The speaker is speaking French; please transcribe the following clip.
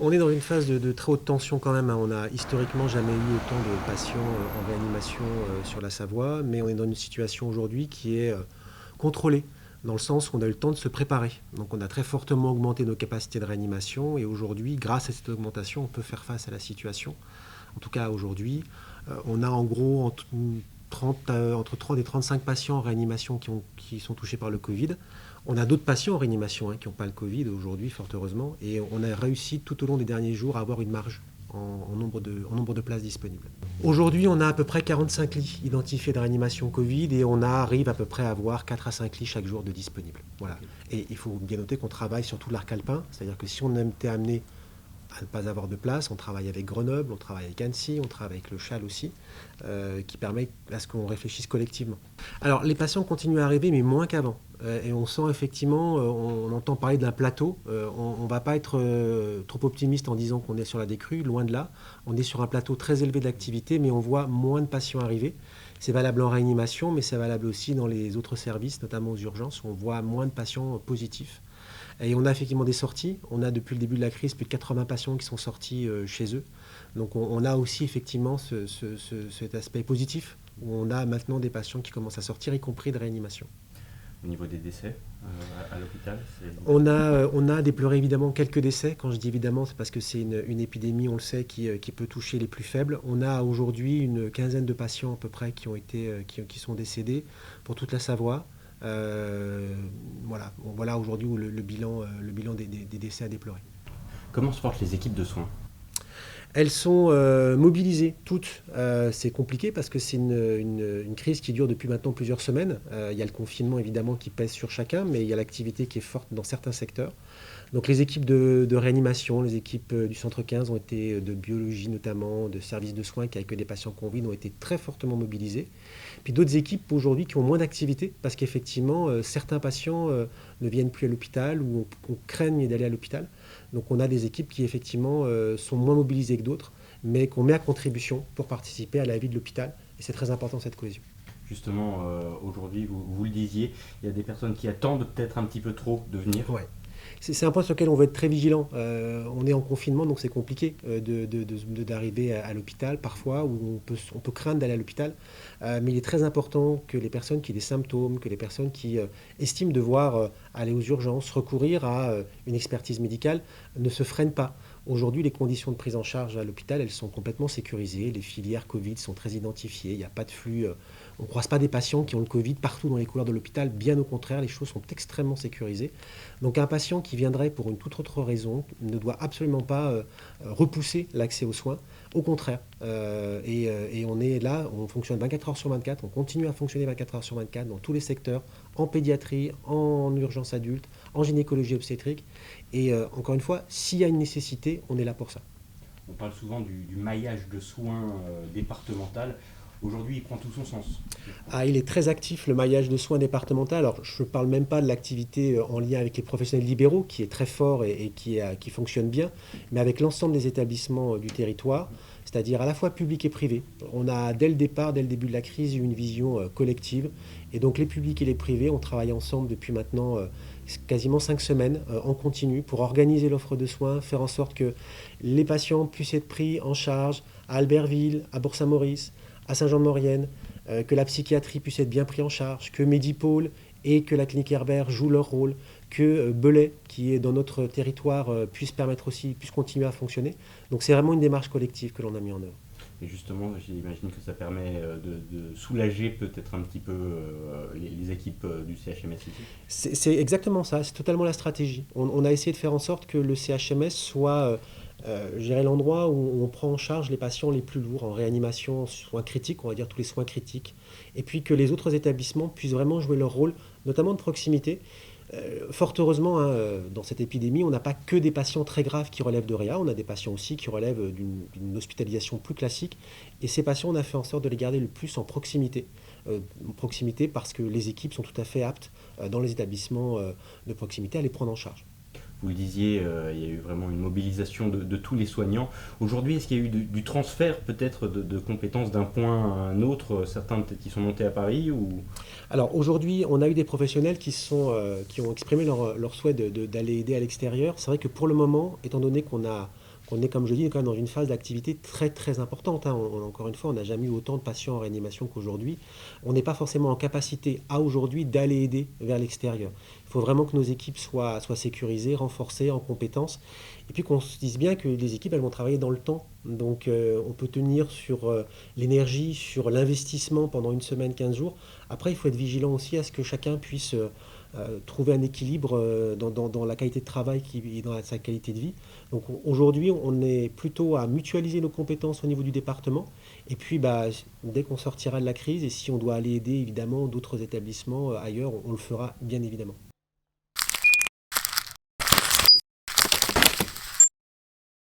On est dans une phase de très haute tension quand même, hein. On n'a historiquement jamais eu autant de patients en réanimation sur la Savoie, mais on est dans une situation aujourd'hui qui est contrôlée, dans le sens où on a eu le temps de se préparer. Donc on a très fortement augmenté nos capacités de réanimation et aujourd'hui, grâce à cette augmentation, on peut faire face à la situation. En tout cas aujourd'hui, on a en gros entre 30 et 35 patients en réanimation qui sont touchés par le Covid. On a d'autres patients en réanimation qui n'ont pas le Covid aujourd'hui, fort heureusement, et on a réussi tout au long des derniers jours à avoir une marge en nombre de places disponibles. Aujourd'hui, on a à peu près 45 lits identifiés de réanimation Covid et on arrive à peu près à avoir 4 à 5 lits chaque jour de disponibles. Voilà. Et il faut bien noter qu'on travaille sur tout l'arc alpin, c'est-à-dire que si on était amené à ne pas avoir de place, on travaille avec Grenoble, on travaille avec Annecy, on travaille avec le Chal aussi, qui permet à ce qu'on réfléchisse collectivement. Alors les patients continuent à arriver, mais moins qu'avant. Et on sent effectivement, on entend parler d'un plateau. On ne va pas être trop optimiste en disant qu'on est sur la décrue, loin de là. On est sur un plateau très élevé d'activité, mais on voit moins de patients arriver. C'est valable en réanimation, mais c'est valable aussi dans les autres services, notamment aux urgences, où on voit moins de patients positifs. Et on a effectivement des sorties. On a depuis le début de la crise plus de 80 patients qui sont sortis chez eux. Donc on a aussi effectivement cet aspect positif où on a maintenant des patients qui commencent à sortir, y compris de réanimation. Au niveau des décès à l'hôpital, on a déploré évidemment quelques décès. Quand je dis évidemment, c'est parce que c'est une épidémie, on le sait, qui peut toucher les plus faibles. On a aujourd'hui une quinzaine de patients à peu près qui sont décédés pour toute la Savoie. Voilà aujourd'hui où le bilan des décès à déplorer. Comment se portent les équipes de soins ? Elles sont mobilisées toutes. C'est compliqué parce que c'est une crise qui dure depuis maintenant plusieurs semaines. Il y a le confinement évidemment qui pèse sur chacun, mais il y a l'activité qui est forte dans certains secteurs. Donc les équipes de réanimation, les équipes du centre 15 ont été, de biologie notamment, de services de soins qui accueillent des patients Covid, ont été très fortement mobilisées. Puis d'autres équipes aujourd'hui qui ont moins d'activité parce qu'effectivement certains patients ne viennent plus à l'hôpital ou on craigne d'aller à l'hôpital. Donc on a des équipes qui effectivement sont moins mobilisées que d'autres, mais qu'on met à contribution pour participer à la vie de l'hôpital. Et c'est très important cette cohésion. Justement, aujourd'hui, vous le disiez, il y a des personnes qui attendent peut-être un petit peu trop de venir. Ouais. C'est un point sur lequel on veut être très vigilant. On est en confinement, donc c'est compliqué d'arriver à l'hôpital parfois, où on peut craindre d'aller à l'hôpital. Mais il est très important que les personnes qui ont des symptômes, que les personnes qui estiment devoir aller aux urgences, recourir à une expertise médicale, ne se freinent pas. Aujourd'hui, les conditions de prise en charge à l'hôpital, elles sont complètement sécurisées. Les filières Covid sont très identifiées. Il n'y a pas de flux. On ne croise pas des patients qui ont le Covid partout dans les couloirs de l'hôpital. Bien au contraire, les choses sont extrêmement sécurisées. Donc un patient qui viendrait pour une toute autre raison ne doit absolument pas repousser l'accès aux soins. Au contraire. Et on est là, on fonctionne 24 heures sur 24. On continue à fonctionner 24 heures sur 24 dans tous les secteurs, en pédiatrie, en urgence adulte, en gynécologie obstétrique. Et encore une fois, s'il y a une nécessité, on est là pour ça. On parle souvent du maillage de soins départemental. Aujourd'hui, il prend tout son sens. Il est très actif, le maillage de soins départemental. Alors, je ne parle même pas de l'activité en lien avec les professionnels libéraux, qui est très fort et qui fonctionne bien, mais avec l'ensemble des établissements du territoire, c'est-à-dire à la fois public et privé. On a, dès le début de la crise, eu une vision collective. Et donc, les publics et les privés ont travaillé ensemble depuis maintenant quasiment 5 semaines en continu pour organiser l'offre de soins, faire en sorte que les patients puissent être pris en charge à Albertville, à Bourg-Saint-Maurice, à Saint-Jean-de-Maurienne, que la psychiatrie puisse être bien prise en charge, que Medipôle et que la clinique Herbert jouent leur rôle, que Belay, qui est dans notre territoire, puisse continuer à fonctionner. Donc c'est vraiment une démarche collective que l'on a mis en œuvre. Et justement, j'imagine que ça permet de soulager peut-être un petit peu les équipes du CHMS ici. C'est exactement ça, c'est totalement la stratégie. On a essayé de faire en sorte que le CHMS soit l'endroit où on prend en charge les patients les plus lourds, en réanimation, soins critiques, on va dire tous les soins critiques, et puis que les autres établissements puissent vraiment jouer leur rôle, notamment de proximité. Fort heureusement, dans cette épidémie, on n'a pas que des patients très graves qui relèvent de réa, on a des patients aussi qui relèvent d'une hospitalisation plus classique, et ces patients, on a fait en sorte de les garder le plus en proximité. Proximité parce que les équipes sont tout à fait aptes dans les établissements de proximité à les prendre en charge. Vous le disiez, il y a eu vraiment une mobilisation de tous les soignants. Aujourd'hui, est-ce qu'il y a eu du transfert peut-être de compétences d'un point à un autre, certains peut-être qui sont montés à Paris ou... Alors aujourd'hui, on a eu des professionnels qui ont exprimé leur souhait d'aller aider à l'extérieur. C'est vrai que pour le moment, étant donné qu'on a qu'on est, comme je dis, quand même dans une phase d'activité très très importante, hein. Encore une fois, on n'a jamais eu autant de patients en réanimation qu'aujourd'hui. On n'est pas forcément en capacité à aujourd'hui d'aller aider vers l'extérieur. Il faut vraiment que nos équipes soient sécurisées, renforcées en compétences, et puis qu'on se dise bien que les équipes, elles vont travailler dans le temps. Donc on peut tenir sur l'énergie, sur l'investissement pendant une semaine, 15 jours. Après, il faut être vigilant aussi à ce que chacun puisse trouver un équilibre dans la qualité de travail et dans sa qualité de vie. Donc aujourd'hui, on est plutôt à mutualiser nos compétences au niveau du département. Et puis, bah, dès qu'on sortira de la crise, et si on doit aller aider évidemment d'autres établissements ailleurs, on le fera bien évidemment.